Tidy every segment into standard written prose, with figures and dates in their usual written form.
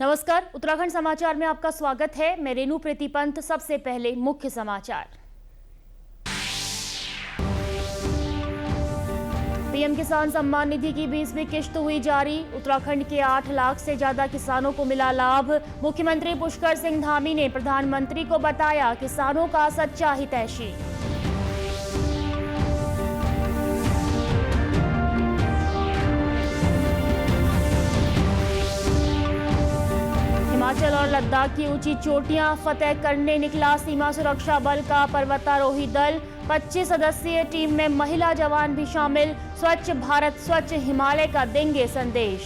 नमस्कार, उत्तराखंड समाचार में आपका स्वागत है। मैं रेणु प्रीति पंत। सबसे पहले मुख्य समाचार। पीएम किसान सम्मान निधि की 20वीं किश्त हुई जारी। उत्तराखंड के 8 लाख से ज्यादा किसानों को मिला लाभ। मुख्यमंत्री पुष्कर सिंह धामी ने प्रधानमंत्री को बताया किसानों का सच्चा हितैषी। हिमाचल और लद्दाख की ऊंची चोटियां फतेह करने निकला सीमा सुरक्षा बल का पर्वतारोही दल। 25 सदस्यीय टीम में महिला जवान भी शामिल। स्वच्छ भारत स्वच्छ हिमालय का देंगे संदेश।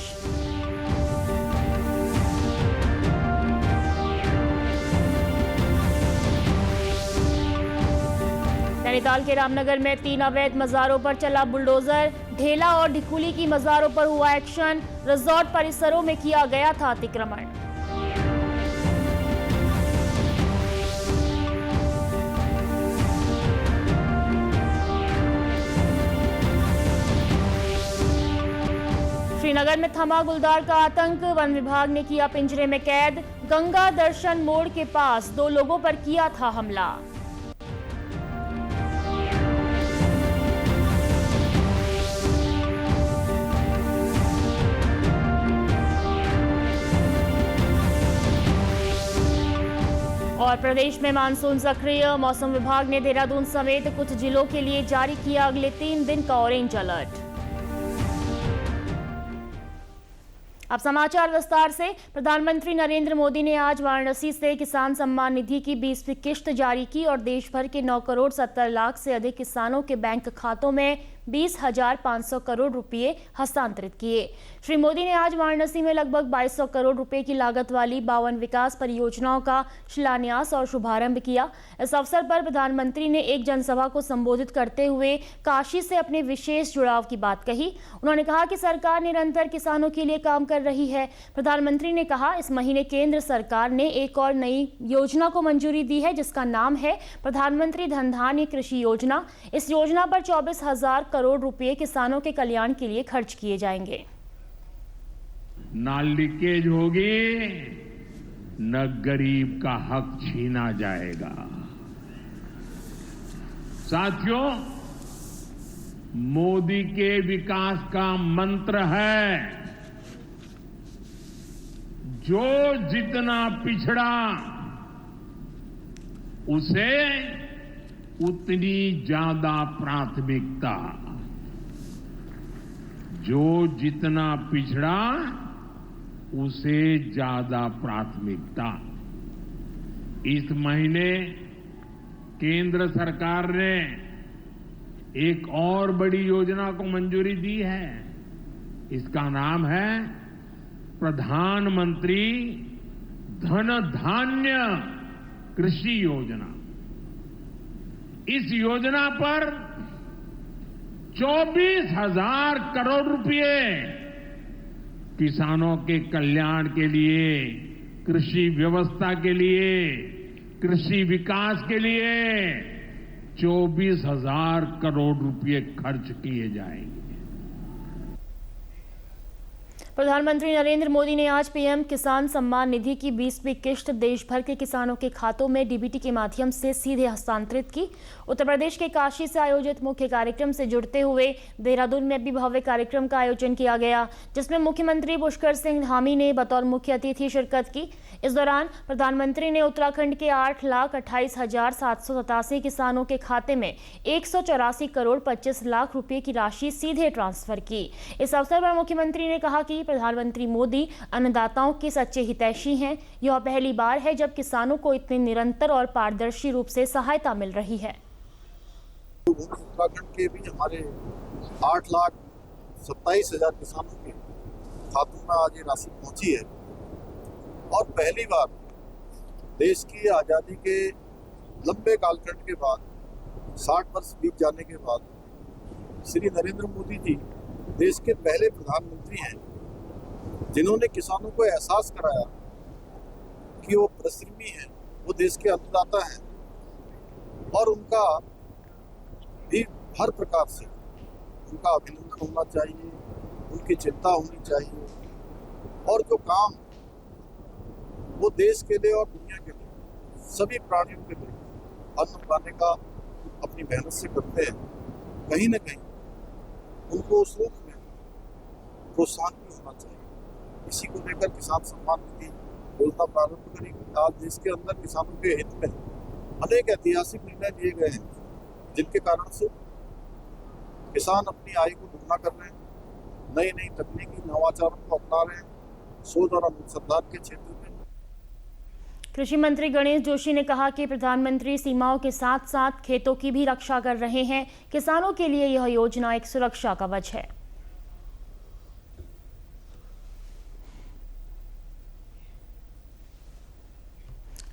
नैनीताल के रामनगर में 3 अवैध मज़ारों पर चला बुलडोजर। ढेला और ढिकुली की मज़ारों पर हुआ एक्शन। रिजॉर्ट परिसरों में किया गया था अतिक्रमण। श्रीनगर में थमा गुलदार का आतंक। वन विभाग ने किया पिंजरे में कैद। गंगा दर्शन मोड़ के पास 2 लोगों पर किया था हमला। और प्रदेश में मानसून सक्रिय। मौसम विभाग ने देहरादून समेत कुछ जिलों के लिए जारी किया अगले 3 दिन का ऑरेंज अलर्ट। अब समाचार विस्तार से। प्रधानमंत्री नरेंद्र मोदी ने आज वाराणसी से किसान सम्मान निधि की 20वीं किश्त जारी की और देश भर के 9 करोड़ 70 लाख से अधिक किसानों के बैंक खातों में 20,500 करोड़ रुपए हस्तांतरित किए। श्री मोदी ने आज वाराणसी में लगभग 2200 करोड़ रुपए की लागत वाली 52 विकास परियोजनाओं का शिलान्यास और शुभारंभ किया। इस अवसर पर प्रधानमंत्री ने एक जनसभा को संबोधित करते हुए काशी से अपने विशेष जुड़ाव की बात कही। उन्होंने कहा कि सरकार निरंतर किसानों के लिए काम कर रही है। प्रधानमंत्री ने कहा, इस महीने केंद्र सरकार ने एक और नई योजना को मंजूरी दी है जिसका नाम है प्रधानमंत्री धन धान्य कृषि योजना। इस योजना पर 24,000 करोड़ रुपए किसानों के कल्याण के लिए खर्च किए जाएंगे। ना लीकेज होगी, न गरीब का हक छीना जाएगा। साथियों, मोदी के विकास का मंत्र है, जो जितना पिछड़ा उसे उतनी ज्यादा प्राथमिकता। जो जितना पिछड़ा उसे ज्यादा प्राथमिकता। इस महीने केंद्र सरकार ने एक और बड़ी योजना को मंजूरी दी है। इसका नाम है प्रधानमंत्री धन धान्य कृषि योजना। इस योजना पर 24,000 करोड़ रुपए किसानों के कल्याण के लिए, कृषि व्यवस्था के लिए, कृषि विकास के लिए 24,000 करोड़ रुपए खर्च किए जाएंगे। प्रधानमंत्री नरेंद्र मोदी ने आज पीएम किसान सम्मान निधि की 20वीं किश्त देश भर के किसानों के खातों में डीबीटी के माध्यम से सीधे हस्तांतरित की। उत्तर प्रदेश के काशी से आयोजित मुख्य कार्यक्रम से जुड़ते हुए देहरादून में भी भव्य कार्यक्रम का आयोजन किया गया, जिसमें मुख्यमंत्री पुष्कर सिंह धामी ने बतौर मुख्य अतिथि शिरकत की। इस दौरान प्रधानमंत्री ने उत्तराखंड के 8,28,787 किसानों के खाते में 184 करोड़ 25 लाख रुपए की राशि सीधे ट्रांसफर की। इस अवसर पर मुख्यमंत्री ने कहा कि प्रधानमंत्री मोदी अन्नदाताओं के सच्चे हितैषी हैं। यह पहली बार है जब किसानों को इतने निरंतर और पारदर्शी रूप से सहायता मिल रही है। उत्तराखंड के भी हमारे 8,27,000 किसानों के खातों में आज ये राशि पहुंची है और पहली बार देश की आज़ादी के लंबे कालखंड के बाद 60 वर्ष बीत जाने के बाद श्री नरेंद्र मोदी जी देश के पहले प्रधानमंत्री हैं जिन्होंने किसानों को एहसास कराया कि वो परिश्रमी हैं, वो देश के अन्नदाता हैं और उनका भी हर प्रकार से उनका अभिनंदन होना चाहिए, उनकी चिंता होनी चाहिए और जो काम वो देश के लिए और दुनिया के लिए सभी प्राणियों के लिए अन्न उगाने का अपनी मेहनत से करते हैं, कहीं न कहीं उनको उस रूप में प्रोत्साहन भी होना चाहिए। इसी को लेकर किसान सम्मान निधि योजना प्रारंभ करी। आज देश के अंदर किसानों के हित में अनेक ऐतिहासिक निर्णय लिए गए हैं, जिनके कारण से किसान अपनी आय को दुगना कर रहे हैं, नई नई तकनीकी नवाचारों को अपना रहे हैं, शोध और अनुसंधान के क्षेत्र में। कृषि मंत्री गणेश जोशी ने कहा कि प्रधानमंत्री सीमाओं के साथ साथ खेतों की भी रक्षा कर रहे हैं। किसानों के लिए यह योजना एक सुरक्षा कवच है।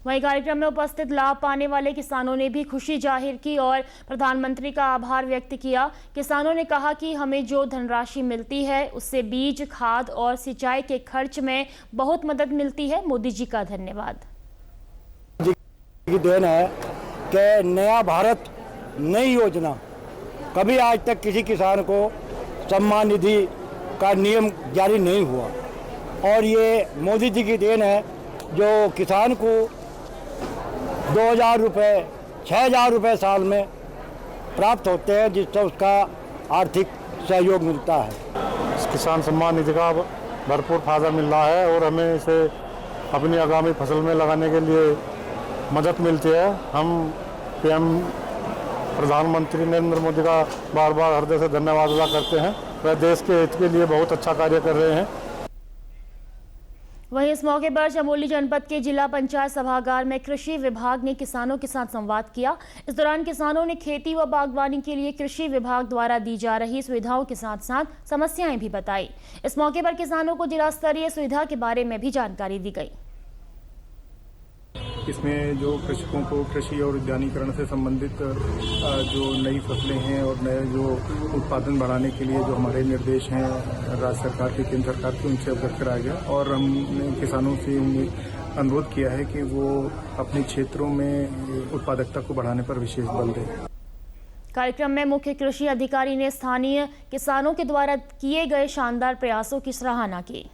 वहीं कार्यक्रम में उपस्थित लाभ पाने वाले किसानों ने भी खुशी जाहिर की और प्रधानमंत्री का आभार व्यक्त किया। किसानों ने कहा कि हमें जो धनराशि मिलती है उससे बीज, खाद और सिंचाई के खर्च में बहुत मदद मिलती है। मोदी जी का धन्यवाद। की देन है कि नया भारत नई योजना, कभी आज तक किसी किसान को सम्मान निधि का नियम जारी नहीं हुआ और ये मोदी जी की देन है जो किसान को 2000 रुपये 6000 रुपये साल में प्राप्त होते हैं, जिससे उसका आर्थिक सहयोग मिलता है। किसान सम्मान निधि का भरपूर फायदा मिल रहा है और हमें इसे अपनी आगामी फसल में लगाने के लिए मदद मिलती है। हम पीएम प्रधानमंत्री नरेंद्र मोदी का बार बार हृदय से धन्यवाद अदा करते हैं। वह देश के हित के लिए बहुत अच्छा कार्य कर रहे हैं। वहीं इस मौके पर चमोली जनपद के जिला पंचायत सभागार में कृषि विभाग ने किसानों के साथ संवाद किया। इस दौरान किसानों ने खेती व बागवानी के लिए कृषि विभाग द्वारा दी जा रही सुविधाओं के साथ साथ समस्याएं भी बताई। इस मौके पर किसानों को जिला स्तरीय सुविधा के बारे में भी जानकारी दी गई। इसमें जो कृषकों को कृषि और उद्यानीकरण से संबंधित जो नई फसलें हैं और नए जो उत्पादन बढ़ाने के लिए जो हमारे निर्देश हैं राज्य सरकार के, केंद्र सरकार के, उनसे अवगत कराया गया और हमने किसानों से अनुरोध किया है कि वो अपने क्षेत्रों में उत्पादकता को बढ़ाने पर विशेष बल दें। कार्यक्रम में मुख्य कृषि अधिकारी ने स्थानीय किसानों के द्वारा किए गए शानदार प्रयासों की सराहना की।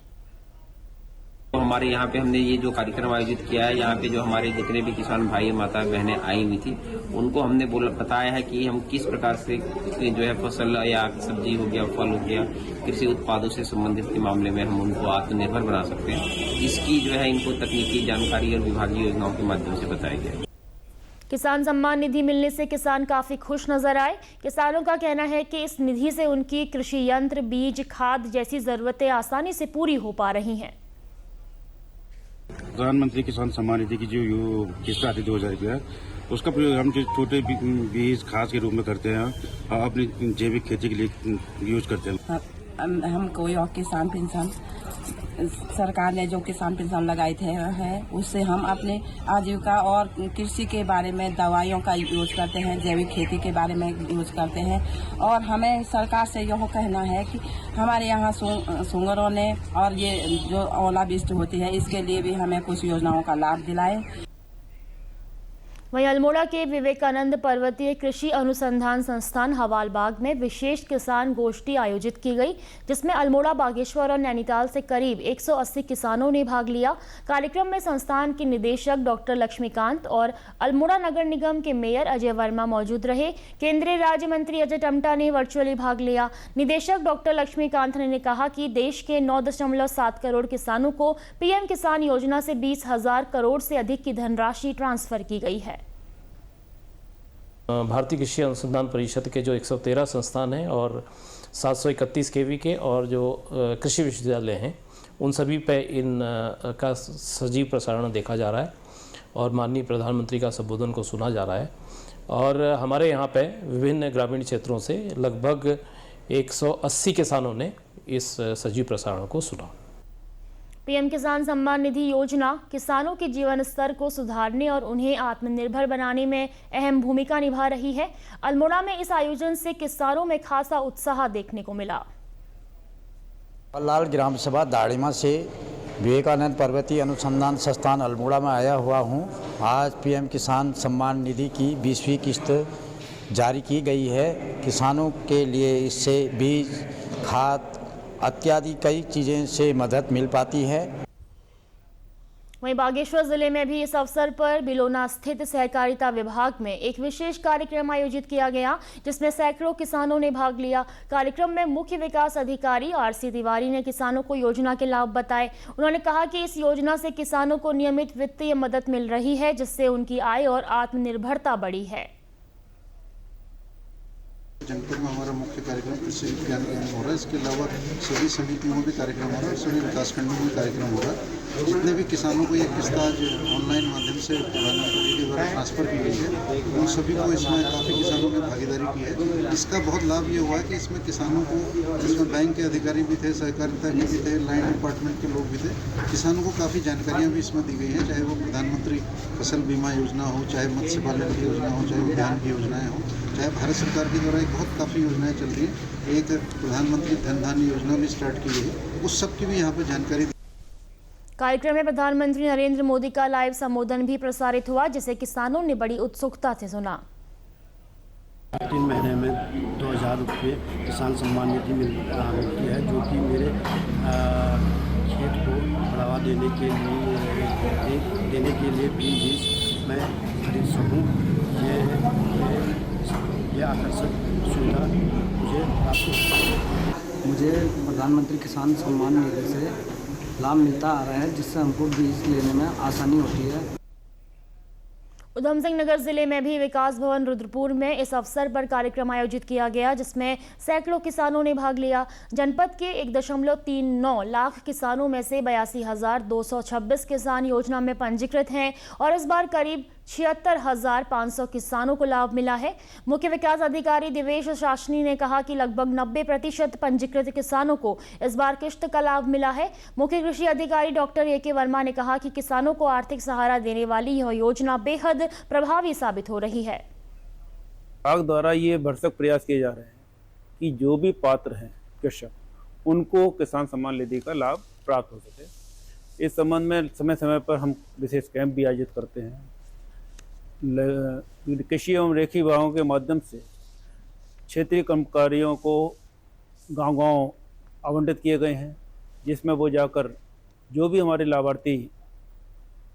हमारे यहाँ पे हमने ये जो कार्यक्रम आयोजित किया है, यहाँ पे जो हमारे जितने भी किसान भाई माता बहनें आई हुई थी उनको हमने बताया है कि हम किस प्रकार से जो है फसल या सब्जी हो गया, फल हो गया, कृषि उत्पादों से संबंधित के मामले में हम उनको आत्मनिर्भर बना सकते हैं। इसकी जो है इनको तकनीकी जानकारी और विभागीय योजनाओं के माध्यम से बताया गया। किसान सम्मान निधि मिलने से किसान काफी खुश नजर आए। किसानों का कहना है कि इस निधि से उनकी कृषि यंत्र, बीज, खाद जैसी जरूरतें आसानी से पूरी हो पा रही हैं। प्रधानमंत्री किसान सम्मान निधि की जो किस्त आती 2000 रुपया, उसका प्रयोग हम जो छोटे बीज खाद के रूप में करते हैं, अपनी जैविक खेती के लिए यूज करते हैं। हम कोई और किसान पेंशन, सरकार ने जो किसान पेंशन लगाई थे है उससे हम अपने आजीविका और कृषि के बारे में दवाइयों का यूज करते हैं, जैविक खेती के बारे में यूज करते हैं। और हमें सरकार से यह कहना है कि हमारे यहाँ सुंगरों ने और ये जो ओलावृष्टि होती है इसके लिए भी हमें कुछ योजनाओं का लाभ दिलाए। वहीं अल्मोड़ा के विवेकानंद पर्वतीय कृषि अनुसंधान संस्थान हवालबाग में विशेष किसान गोष्ठी आयोजित की गई, जिसमें अल्मोड़ा, बागेश्वर और नैनीताल से करीब 180 किसानों ने भाग लिया। कार्यक्रम में संस्थान के निदेशक डॉक्टर लक्ष्मीकांत और अल्मोड़ा नगर निगम के मेयर अजय वर्मा मौजूद रहे। केंद्रीय राज्य मंत्री अजय टमटा ने वर्चुअली भाग लिया। निदेशक डॉक्टर लक्ष्मीकांत ने कहा कि देश के 9.7 करोड़ किसानों को पीएम किसान योजना से 20,000 करोड़ से अधिक की धनराशि ट्रांसफर की गई है। भारतीय कृषि अनुसंधान परिषद के जो 113 संस्थान हैं और 731 केवी के और जो कृषि विश्वविद्यालय हैं उन सभी पे इन का सजीव प्रसारण देखा जा रहा है और माननीय प्रधानमंत्री का संबोधन को सुना जा रहा है। और हमारे यहाँ पे विभिन्न ग्रामीण क्षेत्रों से लगभग 180 किसानों ने इस सजीव प्रसारण को सुना। पीएम किसान सम्मान निधि योजना किसानों के जीवन स्तर को सुधारने और उन्हें आत्मनिर्भर बनाने में अहम भूमिका निभा रही है। अल्मोड़ा में इस आयोजन से किसानों में खासा उत्साह देखने को मिला। लाल ग्राम सभा दाड़िमा से विवेकानंद पर्वतीय अनुसंधान संस्थान अल्मोड़ा में आया हुआ हूं। आज पीएम किसान सम्मान निधि की 20वीं किस्त जारी की गई है। किसानों के लिए इससे बीज, खाद इत्यादि कई चीज़ें से मदद मिल पाती है। वहीं बागेश्वर जिले में भी इस अवसर पर बिलोना स्थित सहकारिता विभाग में एक विशेष कार्यक्रम आयोजित किया गया, जिसमें सैकड़ों किसानों ने भाग लिया। कार्यक्रम में मुख्य विकास अधिकारी आरसी तिवारी ने किसानों को योजना के लाभ बताए। उन्होंने कहा कि इस योजना से किसानों को नियमित वित्तीय मदद मिल रही है, जिससे उनकी आय और आत्मनिर्भरता बढ़ी है। जनपद में हमारा मुख्य कार्यक्रम कृषि विज्ञान केंद्र हो रहा है। इसके अलावा सभी समितियों में भी कार्यक्रम हो रहा है और सभी विकासखंडों में कार्यक्रम हो रहा है। जितने भी किसानों को ये किस्त आज ऑनलाइन माध्यम से प्रधानमंत्री के द्वारा ट्रांसफर की गई है, उन सभी को इसमें काफ़ी किसानों ने भागीदारी की है। इसका बहुत लाभ ये हुआ है कि इसमें किसानों को, इसमें बैंक के अधिकारी भी थे, सहकारिता के भी थे, लाइन डिपार्टमेंट के लोग भी थे। किसानों को काफ़ी जानकारियाँ भी इसमें दी गई हैं, चाहे वो प्रधानमंत्री फसल बीमा योजना हो, चाहे मत्स्य पालन की योजना हो, चाहे उद्यान की योजनाएँ हों, चाहे भारत सरकार के द्वारा बहुत काफ़ी योजनाएं चल रही हैं। एक प्रधानमंत्री धन धान्य योजना भी स्टार्ट की गई है, उस सब की भी यहाँ पर जानकारी। कार्यक्रम में प्रधानमंत्री नरेंद्र मोदी का लाइव संबोधन भी प्रसारित हुआ, जिसे किसानों ने बड़ी उत्सुकता से सुना। 3 महीने में 2000 रुपये किसान सम्मान निधि मिलती है, जो कि मेरे खेत को बढ़ावा देने के लिए बीज मैं खरीद सकूँ। ये आकर्षक सुविधा मुझे प्राप्त हो। मुझे प्रधानमंत्री किसान सम्मान निधि से लाभ मिलता आ रहा है, जिससे हमको बीज लेने में आसानी होती है। उधम सिंह नगर जिले में भी विकास भवन रुद्रपुर में इस अवसर पर कार्यक्रम आयोजित किया गया, जिसमें सैकड़ों किसानों ने भाग लिया। जनपद के 1.39 लाख किसानों में से 82,226 किसान योजना में पंजीकृत हैं और इस बार करीब 76,500 किसानों को लाभ मिला है। मुख्य विकास अधिकारी दिवेश शासनी ने कहा कि लगभग 90% पंजीकृत किसानों को इस बार किश्त का लाभ मिला है। मुख्य कृषि अधिकारी डॉक्टर ए.के. वर्मा ने कहा कि किसानों को आर्थिक सहारा देने वाली यह योजना बेहद प्रभावी साबित हो रही है। विभाग द्वारा ये भरसक प्रयास किए जा रहे हैं कि जो भी पात्र हैं कृषक, उनको किसान सम्मान निधि का लाभ प्राप्त हो सके। इस संबंध में समय समय पर हम विशेष कैंप भी आयोजित करते हैं। कृषि एवं रेखी विभागों के माध्यम से क्षेत्रीय कर्मकारियों को गांव-गांव आवंटित किए गए हैं, जिसमें वो जाकर जो भी हमारे लाभार्थी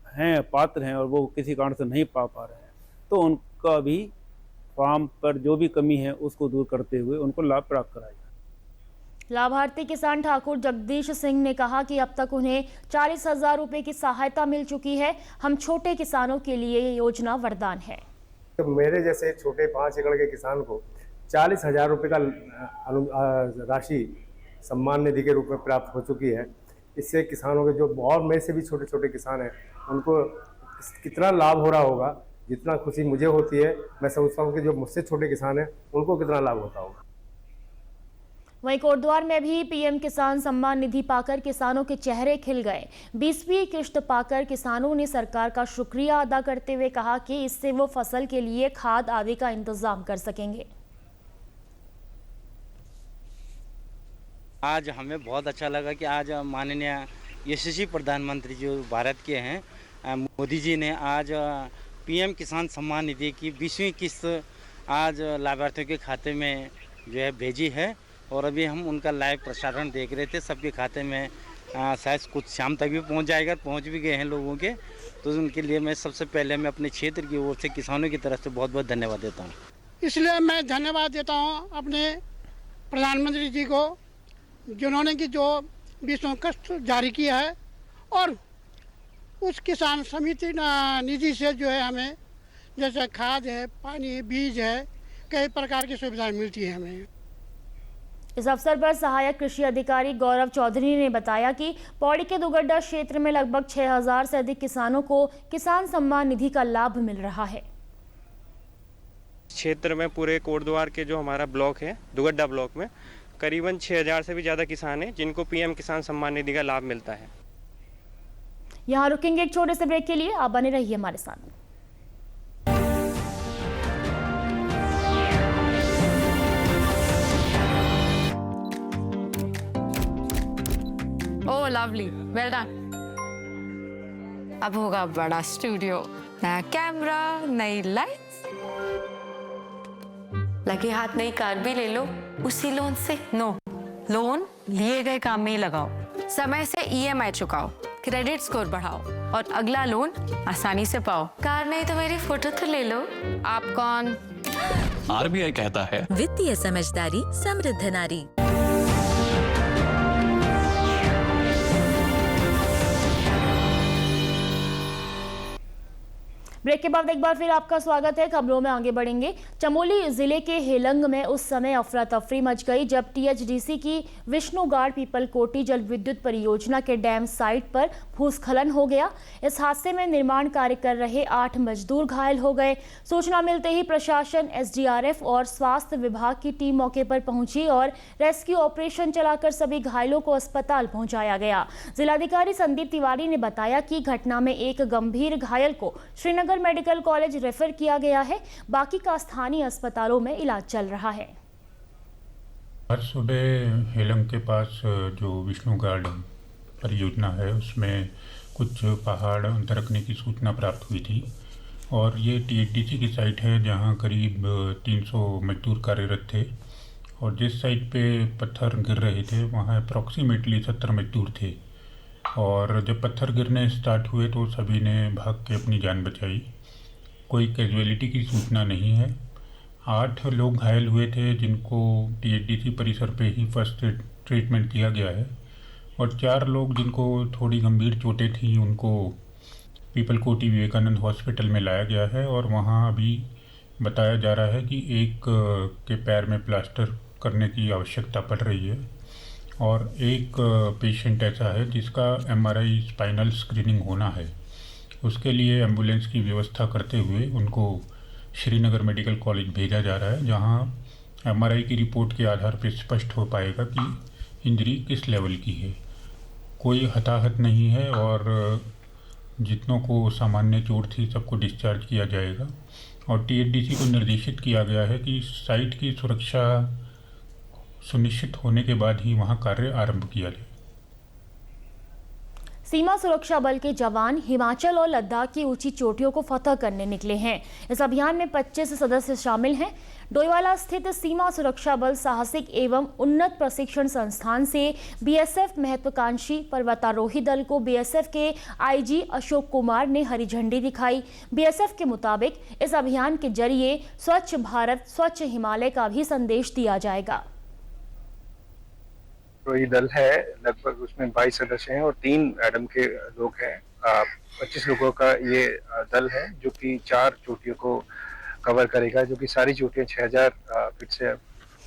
हैं, पात्र हैं और वो किसी कारण से नहीं पा रहे हैं, तो उनका भी फार्म पर जो भी कमी है उसको दूर करते हुए उनको लाभ प्राप्त कराया। लाभार्थी किसान ठाकुर जगदीश सिंह ने कहा कि अब तक उन्हें 40,000 रुपए की सहायता मिल चुकी है। हम छोटे किसानों के लिए ये योजना वरदान है। तो मेरे जैसे छोटे 5 एकड़ के किसान को 40,000 रुपये का राशि सम्मान निधि के रूप में प्राप्त हो चुकी है। इससे किसानों के जो और मेरे से भी छोटे छोटे किसान हैं, उनको कितना लाभ हो रहा होगा, जितना खुशी मुझे होती है, मैं समझता हूँ कि जो मुझसे छोटे किसान हैं उनको कितना लाभ होता होगा। वहीं कोटद्वार में भी पीएम किसान सम्मान निधि पाकर किसानों के चेहरे खिल गए। 20वीं किश्त पाकर किसानों ने सरकार का शुक्रिया अदा करते हुए कहा कि इससे वो फसल के लिए खाद आदि का इंतजाम कर सकेंगे। आज हमें बहुत अच्छा लगा कि आज माननीय यशस्वी प्रधानमंत्री जो भारत के हैं, मोदी जी ने आज पीएम किसान सम्मान निधि की 20वीं किस्त आज लाभार्थियों के खाते में जो है भेजी है और अभी हम उनका लाइव प्रसारण देख रहे थे। सबके खाते में शायद कुछ शाम तक भी पहुंच जाएगा, पहुंच भी गए हैं लोगों के, तो उनके लिए मैं सबसे पहले मैं अपने क्षेत्र की ओर से किसानों की तरफ से बहुत बहुत धन्यवाद देता हूँ। इसलिए मैं धन्यवाद देता हूँ अपने प्रधानमंत्री जी को, जिन्होंने कि जो 20वां किस्त जारी किया है और उस किसान समिति निधि से जो है हमें जैसे खाद है, पानी है, बीज है, कई प्रकार की सुविधाएं मिलती है हमें। इस अवसर पर सहायक कृषि अधिकारी गौरव चौधरी ने बताया कि पौड़ी के दुगड्डा क्षेत्र में लगभग 6,000 से अधिक किसानों को किसान सम्मान निधि का लाभ मिल रहा है। क्षेत्र में पूरे कोटद्वार के जो हमारा ब्लॉक है, दुगड्डा ब्लॉक में करीबन 6,000 से भी ज़्यादा किसान हैं जिनको पीएम किसान सम्मान निधि का लाभ मिलता है। यहाँ रुकेंगे एक छोटे से ब्रेक के लिए, आप बने रहिए हमारे साथ। ओह लवली, वेल डन। अब होगा बड़ा स्टूडियो, नया कैमरा, नई लाइट्स, लगे हाथ नई कार भी ले लो उसी लोन से। नो, लोन लिए गए काम में ही लगाओ, समय से ईएमआई चुकाओ, क्रेडिट स्कोर बढ़ाओ और अगला लोन आसानी से पाओ। कार नहीं तो मेरी फोटो तो ले लो। आप कौन? RBI कहता है वित्तीय समझदारी समृद्ध नारी। ब्रेक के बाद एक बार फिर आपका स्वागत है। खबरों में आगे बढ़ेंगे। चमोली जिले के हेलंग में उस समय अफरा तफरी मच गई जब THDC की विष्णुगाड़ पीपल कोटी जल विद्युत परियोजना के डैम साइट पर भूस्खलन हो गया। इस हादसे में निर्माण कार्य कर रहे 8 मजदूर घायल हो गए। सूचना मिलते ही प्रशासन, SDRF और स्वास्थ्य विभाग की टीम मौके पर पहुंची और रेस्क्यू ऑपरेशन चलाकर सभी घायलों को अस्पताल पहुंचाया गया। जिलाधिकारी संदीप तिवारी ने बताया कि घटना में एक गंभीर घायल को श्रीनगर मेडिकल कॉलेज रेफर किया गया है। बाकी का स्थानीय अस्पतालों में इलाज चल रहा है। आज सुबह हेलंग के पास जो विष्णुगाड़ परियोजना है उसमें कुछ पहाड़ दरकने की सूचना प्राप्त हुई थी और ये THDC की साइट है जहां करीब 300 मजदूर कार्यरत थे और जिस साइट पे पत्थर गिर रहे थे वहां अप्रॉक्सीमेटली 70 मजदूर थे और जब पत्थर गिरने स्टार्ट हुए तो सभी ने भाग के अपनी जान बचाई। कोई कैजुअलिटी की सूचना नहीं है। 8 लोग घायल हुए थे जिनको THDC परिसर पे ही फर्स्ट ट्रीटमेंट किया गया है और 4 लोग जिनको थोड़ी गंभीर चोटें थी उनको पीपल कोटी विवेकानंद हॉस्पिटल में लाया गया है और वहाँ अभी बताया जा रहा है कि एक के पैर में प्लास्टर करने की आवश्यकता पड़ रही है और एक पेशेंट ऐसा है जिसका MRI स्पाइनल स्क्रीनिंग होना है। उसके लिए एम्बुलेंस की व्यवस्था करते हुए उनको श्रीनगर मेडिकल कॉलेज भेजा जा रहा है जहां MRI की रिपोर्ट के आधार पर स्पष्ट हो पाएगा कि इंजरी किस लेवल की है। कोई हताहत नहीं है और जितनों को सामान्य चोट थी सबको डिस्चार्ज किया जाएगा और THDC को निर्देशित किया गया है कि साइट की सुरक्षा सुनिश्चित होने के बाद ही वहां कार्य आरंभ किया जाए। सीमा सुरक्षा बल के जवान हिमाचल और लद्दाख की ऊंची चोटियों को फतह करने निकले हैं। इस अभियान में 25 सदस्य शामिल हैं। डोईवाला स्थित सीमा सुरक्षा बल साहसिक एवं उन्नत प्रशिक्षण संस्थान से BSF महत्वाकांक्षी पर्वतारोही दल को BSF के IG अशोक कुमार ने हरी झंडी दिखाई। BSF के मुताबिक इस अभियान के जरिए स्वच्छ भारत, स्वच्छ हिमालय का भी संदेश दिया जाएगा। ये दल है, लगभग उसमें 22 सदस्य हैं और 3 एडम के लोग हैं। 25 लोगों का ये दल है जो कि 4 चोटियों को कवर करेगा, जो कि सारी चोटियां 6000 फीट से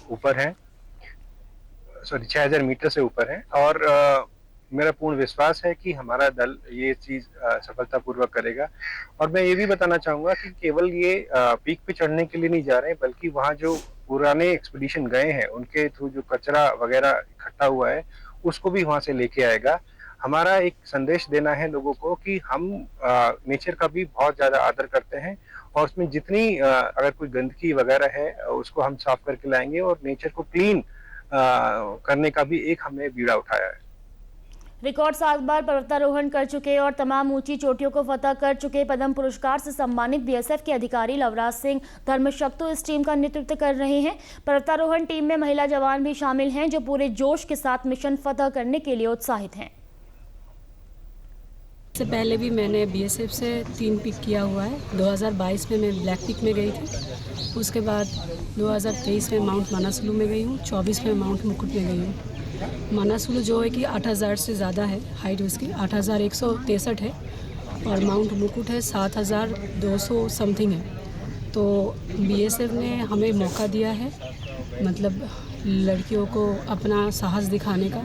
ऊपर हैं, 6000 मीटर से ऊपर हैं और मेरा पूर्ण विश्वास है कि हमारा दल ये चीज सफलतापूर्वक करेगा। और मैं ये भी बताना चाहूँगा कि केवल ये पीक पे चढ़ने के लिए नहीं जा रहे हैं, बल्कि वहाँ जो पुराने एक्सपीडिशन गए हैं उनके थ्रू जो कचरा वगैरह इकट्ठा हुआ है उसको भी वहाँ से लेके आएगा। हमारा एक संदेश देना है लोगों को कि हम नेचर का भी बहुत ज़्यादा आदर करते हैं और उसमें जितनी अगर कोई गंदगी वगैरह है उसको हम साफ करके लाएंगे और नेचर को क्लीन करने का भी एक हमने बीड़ा उठाया है। रिकॉर्ड 7 बार पर्वतारोहण कर चुके और तमाम ऊंची चोटियों को फतह कर चुके पद्म पुरस्कार से सम्मानित BSF के अधिकारी लवराज सिंह धर्मशक्तु इस टीम का नेतृत्व कर रहे हैं। पर्वतारोहण टीम में महिला जवान भी शामिल हैं जो पूरे जोश के साथ मिशन फतह करने के लिए उत्साहित हैं। इससे पहले भी मैंने BSF से 3 पिक किया हुआ है। 2022 में मैं ब्लैक पिक में गई थी, उसके बाद 2023 में माउंट मानासुलू में गई हूँ, 24 में माउंट मुकुट में गई हूँ। मानासुलू जो है कि 8000 से ज़्यादा है हाइट उसकी, 8163 है और माउंट मुकुट है 7200 समथिंग है। तो BSF ने हमें मौका दिया है, मतलब लड़कियों को अपना साहस दिखाने का,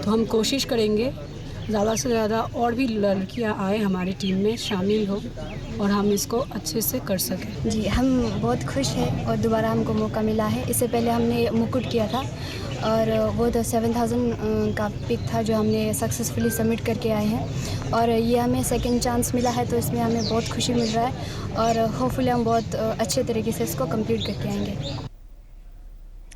तो हम कोशिश करेंगे ज़्यादा से ज़्यादा और भी लड़कियां आए हमारी टीम में शामिल हो और हम इसको अच्छे से कर सकें। जी, हम बहुत खुश हैं और दोबारा हमको मौका मिला है। इससे पहले हमने मुकुट किया था और वो तो 7000 का पिक था जो हमने सक्सेसफुली सबमिट करके आए हैं और ये हमें सेकंड चांस मिला है, तो इसमें हमें बहुत खुशी मिल रहा है और होपफुली हम बहुत अच्छे तरीके से इसको कंप्लीट करके आएंगे।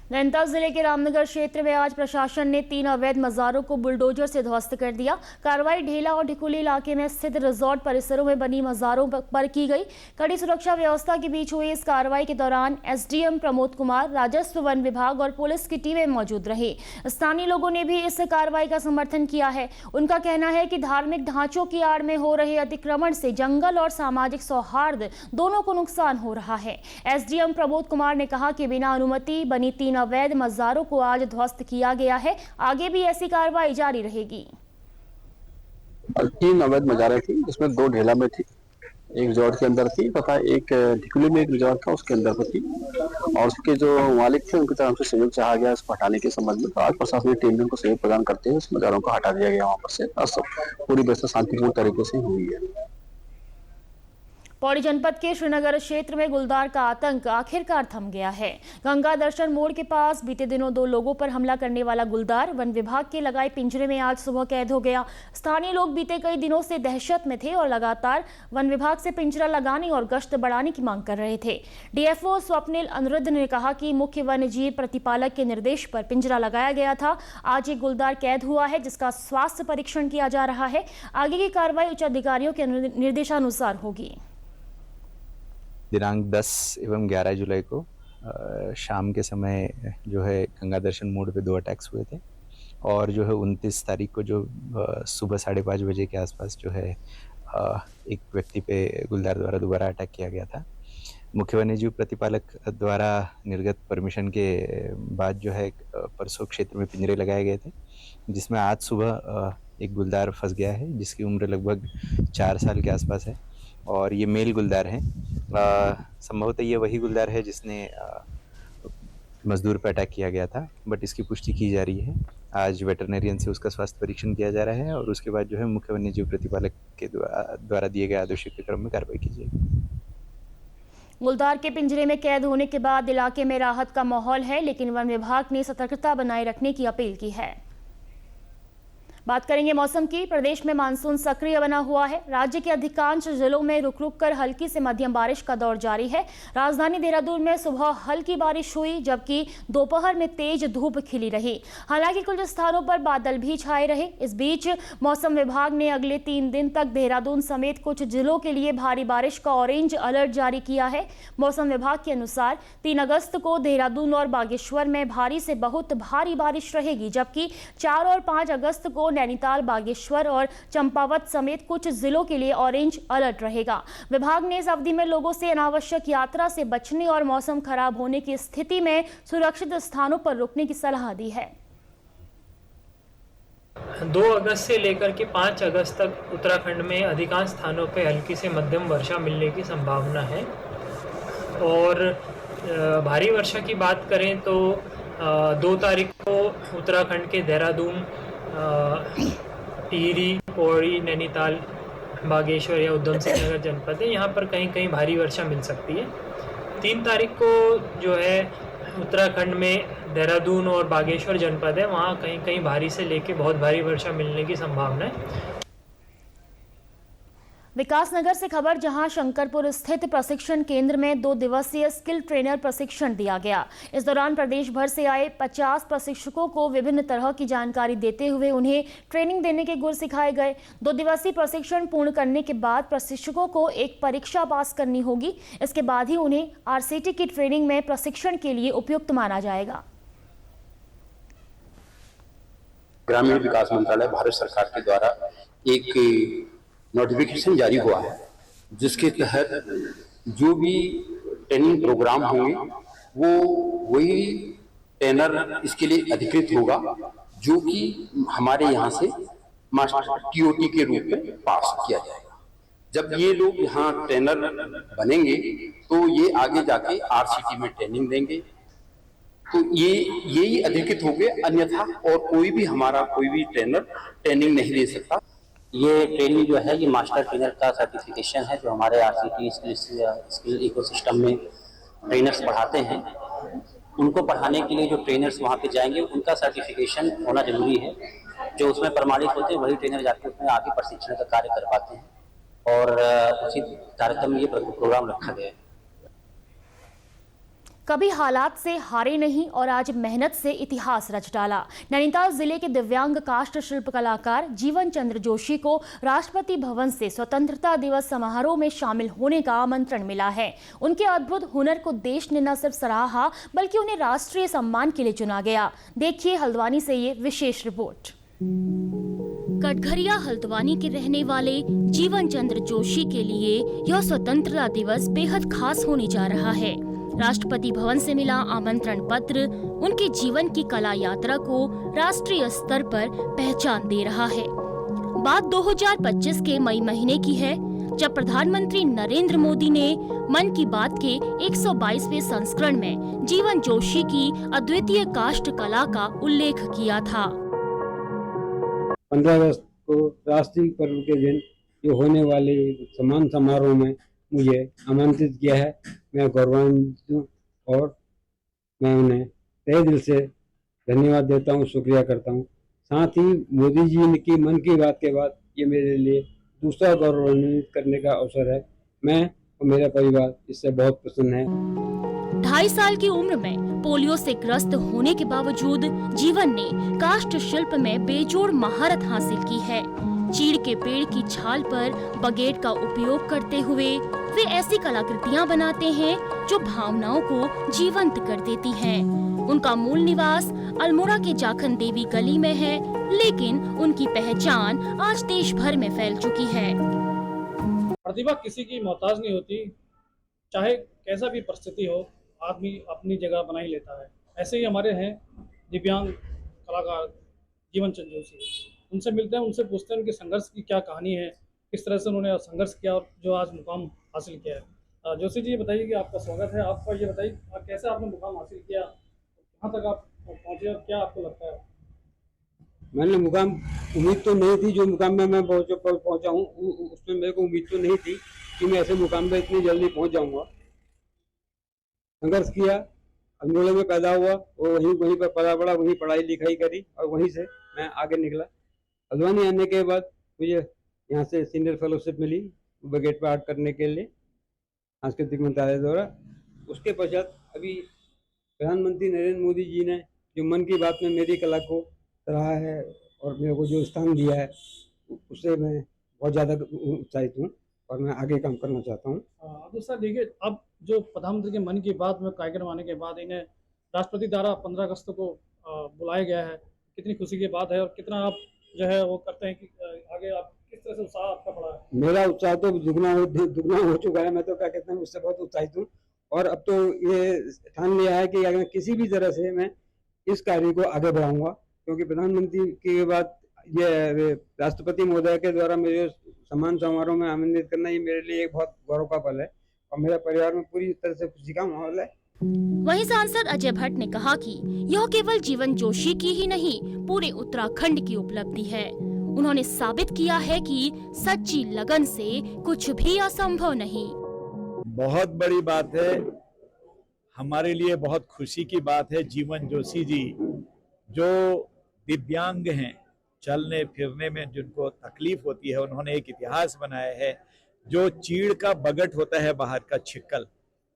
नैनीताल जिले के रामनगर क्षेत्र में आज प्रशासन ने 3 अवैध मज़ारों को बुलडोजर से ध्वस्त कर दिया। कार्रवाई ढेला और ढिकुली इलाके में स्थित रिजॉर्ट परिसरों में बनी मज़ारों पर की गई। कड़ी सुरक्षा व्यवस्था के बीच हुई इस कार्रवाई के दौरान एसडीएम प्रमोद कुमार, राजस्व, वन विभाग और पुलिस की टीमें मौजूद रही। स्थानीय लोगों ने भी इस कार्रवाई का समर्थन किया है। उनका कहना है कि धार्मिक ढांचों की आड़ में हो रहे अतिक्रमण से जंगल और सामाजिक सौहार्द दोनों को नुकसान हो रहा है। एसडीएम प्रमोद कुमार ने कहा कि बिना अनुमति बनी 3 अवैध मज़ारों को आज ध्वस्त किया गया है। आगे भी ऐसी कार्रवाई जारी रहेगी। 3 अवैध मज़ारें थी, जिसमें 2 ढेला में थी, एक रिजॉर्ट के अंदर थी तथा एक ढिकुली में एक रिजॉर्ट था उसके अंदर पर थी। और उसके जो मालिक थे उनकी तरफ से सहयोग चाहा गया इसको हटाने के संबंध में। तो आज प्रशासनिक टीम ने उनको सहयोग प्रदान करते हुए इस मज़ारों को हटा दिया गया वहाँ पर से। पूरी व्यवस्था शांतिपूर्ण तरीके से हुई है। पौड़ी जनपद के श्रीनगर क्षेत्र में गुलदार का आतंक आखिरकार थम गया है। गंगा दर्शन मोड़ के पास बीते दिनों 2 लोगों पर हमला करने वाला गुलदार वन विभाग के लगाए पिंजरे में आज सुबह कैद हो गया। स्थानीय लोग बीते कई दिनों से दहशत में थे और लगातार वन विभाग से पिंजरा लगाने और गश्त बढ़ाने की मांग कर रहे थे। डीएफओ स्वप्निल अनुरुद्ध ने कहा कि मुख्य वन्य जीव प्रतिपालक के निर्देश पर पिंजरा लगाया गया था। आज एक गुलदार कैद हुआ है जिसका स्वास्थ्य परीक्षण किया जा रहा है। आगे की कार्रवाई उच्च अधिकारियों के निर्देशानुसार होगी। दिनांक 10 एवं 11 जुलाई को शाम के समय जो है गंगा दर्शन मोड़ पे 2 अटैक्स हुए थे और जो है 29 तारीख को जो सुबह 5:30 बजे के आसपास जो है एक व्यक्ति पे गुलदार द्वारा दोबारा अटैक किया गया था। मुख्य वन्यजीव प्रतिपालक द्वारा निर्गत परमिशन के बाद जो है परसों क्षेत्र में पिंजरे लगाए गए थे, जिसमें आज सुबह एक गुलदार फंस गया है जिसकी उम्र लगभग 4 साल के आसपास है और ये मेल गुलदार है। संभवतः ये वही गुलदार है जिसने मजदूर पर अटैक किया गया था, बट इसकी पुष्टि की जा रही है। आज वेटरनेरियन से उसका स्वास्थ्य परीक्षण किया जा रहा है और उसके बाद जो है मुख्य वन्यजीव प्रतिपालक के द्वारा दिए गए आदेशों के क्रम में कार्रवाई की जाएगी। गुलदार के पिंजरे में कैद होने के बाद इलाके में राहत का माहौल है, लेकिन वन विभाग ने सतर्कता बनाए रखने की अपील की है। बात करेंगे मौसम की। प्रदेश में मानसून सक्रिय बना हुआ है। राज्य के अधिकांश जिलों में रुक रुक कर हल्की से मध्यम बारिश का दौर जारी है। राजधानी देहरादून में सुबह हल्की बारिश हुई जबकि दोपहर में तेज धूप खिली रही। हालांकि कुछ स्थानों पर बादल भी छाए रहे। इस बीच मौसम विभाग ने अगले 3 दिन तक देहरादून समेत कुछ जिलों के लिए भारी बारिश का ऑरेंज अलर्ट जारी किया है। मौसम विभाग के अनुसार 3 अगस्त को देहरादून और बागेश्वर में भारी से बहुत भारी बारिश रहेगी, जबकि 4 और 5 अगस्त को नैनीताल, बागेश्वर और चंपावत समेत कुछ जिलों के लिए ऑरेंज अलर्ट रहेगा। विभाग ने इस अवधि में लोगों से अनावश्यक यात्रा से बचने और मौसम खराब होने की स्थिति में सुरक्षित स्थानों पर रुकने की सलाह दी है। 2 अगस्त से लेकर के 5 अगस्त तक उत्तराखंड में अधिकांश स्थानों पर हल्की से मध्यम वर्षा मिलने की संभावना है। और भारी वर्षा की बात करें तो 2 तारीख को उत्तराखंड के देहरादून, टिहरी, पौड़ी, नैनीताल, बागेश्वर या उधम सिंह नगर जनपद है, यहाँ पर कहीं कहीं भारी वर्षा मिल सकती है। 3 तारीख को जो है उत्तराखंड में देहरादून और बागेश्वर जनपद है, वहाँ कहीं कहीं भारी से लेके बहुत भारी वर्षा मिलने की संभावना है। विकासनगर से खबर, जहां शंकरपुर स्थित प्रशिक्षण केंद्र में 2 दिवसीय स्किल ट्रेनर प्रशिक्षण दिया गया। इस दौरान प्रदेश भर से आए 50 प्रशिक्षकों को विभिन्न तरह की जानकारी देते हुए उन्हें ट्रेनिंग देने के गुर सिखाए गए। 2 दिवसीय प्रशिक्षण पूर्ण करने के बाद प्रशिक्षकों को एक परीक्षा पास करनी होगी। इसके बाद ही उन्हें आरसीटी की ट्रेनिंग में प्रशिक्षण के लिए उपयुक्त माना जाएगा। ग्रामीण विकास मंत्रालय भारत सरकार के द्वारा एक नोटिफिकेशन जारी हुआ है, जिसके तहत जो भी ट्रेनिंग प्रोग्राम होंगे वो वही ट्रेनर इसके लिए अधिकृत होगा जो कि हमारे यहाँ से मास्टर टीओटी के रूप में पास किया जाएगा। जब ये लोग यहाँ ट्रेनर बनेंगे तो ये आगे जाके आरसीटी में ट्रेनिंग देंगे, तो यही अधिकृत हो गए, अन्यथा और कोई भी हमारा कोई भी ट्रेनर ट्रेनिंग नहीं दे सकता। ये ट्रेनिंग जो है ये मास्टर ट्रेनर का सर्टिफिकेशन है जो हमारे आरसीटी स्किल इकोसिस्टम में ट्रेनर्स पढ़ाते हैं। उनको पढ़ाने के लिए जो ट्रेनर्स वहाँ पे जाएंगे उनका सर्टिफिकेशन होना जरूरी है। जो उसमें प्रमाणित होते हैं वही ट्रेनर जाके उसमें आगे प्रशिक्षण का कार्य कर पाते हैं और उसी कार्यक्रम में ये प्रोग्राम रखा गया है। कभी हालात से हारे नहीं और आज मेहनत से इतिहास रच डाला। नैनीताल जिले के दिव्यांग काष्ठ शिल्प कलाकार जीवन चंद्र जोशी को राष्ट्रपति भवन से स्वतंत्रता दिवस समारोह में शामिल होने का आमंत्रण मिला है। उनके अद्भुत हुनर को देश ने न सिर्फ सराहा बल्कि उन्हें राष्ट्रीय सम्मान के लिए चुना गया। देखिए हल्द्वानी से ये विशेष रिपोर्ट। कटघरिया हल्द्वानी के रहने वाले जीवन चंद्र जोशी के लिए यह स्वतंत्रता दिवस बेहद खास होने जा रहा है। राष्ट्रपति भवन से मिला आमंत्रण पत्र उनके जीवन की कला यात्रा को राष्ट्रीय स्तर पर पहचान दे रहा है। बात 2025 के मई महीने की है, जब प्रधानमंत्री नरेंद्र मोदी ने मन की बात के 122वें संस्करण में जीवन जोशी की अद्वितीय काष्ठ कला का उल्लेख किया था। 15 अगस्त को राष्ट्रीय पर्व के दिन जो होने वाले सम्मान समारोह में मुझे आमंत्रित किया है। मैं गौरवान्वित हूँ और मैं उन्हें तहे दिल से धन्यवाद देता हूँ, शुक्रिया करता हूँ। साथ ही मोदी जी की मन की बात के बाद ये मेरे लिए दूसरा गौरवान्वित करने का अवसर है। मैं और मेरा परिवार इससे बहुत प्रसन्न है। 2.5 साल की उम्र में पोलियो से ग्रस्त होने के बावजूद जीवन ने काष्ठ शिल्प में बेजोड़ महारत हासिल की है। चीड़ के पेड़ की छाल पर बगेट का उपयोग करते हुए वे ऐसी कलाकृतियां बनाते हैं जो भावनाओं को जीवंत कर देती हैं। उनका मूल निवास अल्मोड़ा के जाखन देवी गली में है, लेकिन उनकी पहचान आज देश भर में फैल चुकी है। प्रतिभा किसी की मोहताज नहीं होती, चाहे कैसा भी परिस्थिति हो, आदमी अपनी जगह बना ही लेता है। ऐसे ही हमारे हैं दिव्यांग कलाकार जीवन चंद्र जोशी। उनसे मिलते हैं, उनसे पूछते हैं उनके संघर्ष की क्या कहानी है, किस तरह से उन्होंने संघर्ष किया और जो आज मुकाम हासिल किया है। जोशी जी, ये बताइए कि आपका स्वागत है। आपका ये बताइए कैसे आपने मुकाम हासिल किया, कहाँ तक आप पहुँचे और क्या आपको लगता है? मैंने मुकाम उम्मीद तो नहीं थी, जो मुकाम में मैं पहुँचा हूँ उसमें मेरे को उम्मीद तो नहीं थी कि मैं ऐसे मुकाम पर इतनी जल्दी पहुँच जाऊँगा। संघर्ष किया, अल्मोड़ा में पैदा हुआ और वहीं पर पला बड़ा, वहीं पढ़ाई लिखाई करी और वहीं से मैं आगे निकला। हल्द्वानी आने के बाद मुझे यहाँ से सीनियर फेलोशिप मिली बगेट पर आर्ट करने के लिए सांस्कृतिक मंत्रालय द्वारा। उसके पश्चात अभी प्रधानमंत्री नरेंद्र मोदी जी ने जो मन की बात में मेरी कला को सराहा है और मेरे को जो स्थान दिया है उससे मैं बहुत ज़्यादा उत्साहित हूँ और मैं आगे काम करना चाहता हूँ। दूसरा देखिए, अब जो प्रधानमंत्री के मन की बात में कार्यक्रम आने के बाद इन्हें राष्ट्रपति द्वारा 15 अगस्त को बुलाया गया है, कितनी खुशी की बात है और कितना आप जो है वो करते हैं कि आगे आप किस तरह से उत्साह आपका बढ़ा है? मेरा उत्साह तो दुगना हो चुका है। मैं तो क्या कहता हूँ, उससे बहुत उत्साहित हूँ और अब तो ये ठान लिया है कि अगर किसी भी तरह से मैं इस कार्य को आगे बढ़ाऊंगा, क्योंकि प्रधानमंत्री के बाद ये राष्ट्रपति महोदय के द्वारा मुझे सम्मान समारोह में आमंत्रित करना ये मेरे लिए एक बहुत गौरव का पल है और मेरे परिवार में पूरी तरह से खुशी का माहौल है। वहीं सांसद अजय भट्ट ने कहा कि यह केवल जीवन जोशी की ही नहीं, पूरे उत्तराखंड की उपलब्धि है। उन्होंने साबित किया है कि सच्ची लगन से कुछ भी असंभव नहीं। बहुत बड़ी बात है, हमारे लिए बहुत खुशी की बात है। जीवन जोशी जी जो दिव्यांग हैं, चलने फिरने में जिनको तकलीफ होती है, उन्होंने एक इतिहास बनाया है। जो चीड़ का बगट होता है बाहर का छिक्कल,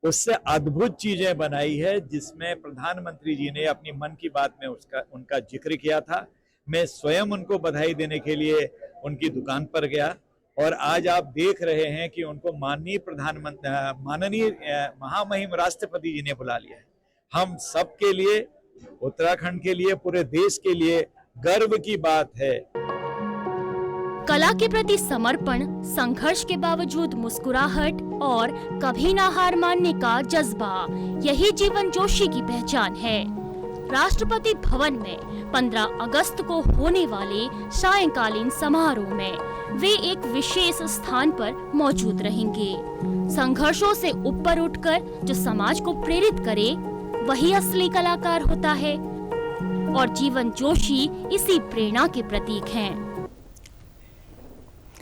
उससे अद्भुत चीजें बनाई है, जिसमें प्रधानमंत्री जी ने अपनी मन की बात में उनका जिक्र किया था। मैं स्वयं उनको बधाई देने के लिए उनकी दुकान पर गया और आज आप देख रहे हैं कि उनको माननीय महामहिम राष्ट्रपति जी ने बुला लिया है। हम सबके लिए, उत्तराखंड के लिए, पूरे देश के लिए गर्व की बात है। कला के प्रति समर्पण, संघर्ष के बावजूद मुस्कुराहट और कभी ना हार मानने का जज्बा, यही जीवन जोशी की पहचान है। राष्ट्रपति भवन में 15 अगस्त को होने वाले सायंकालीन समारोह में वे एक विशेष स्थान पर मौजूद रहेंगे। संघर्षों से ऊपर उठकर जो समाज को प्रेरित करे, वही असली कलाकार होता है और जीवन जोशी इसी प्रेरणा के प्रतीक हैं।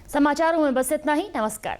समाचारों में बस इतना ही। नमस्कार।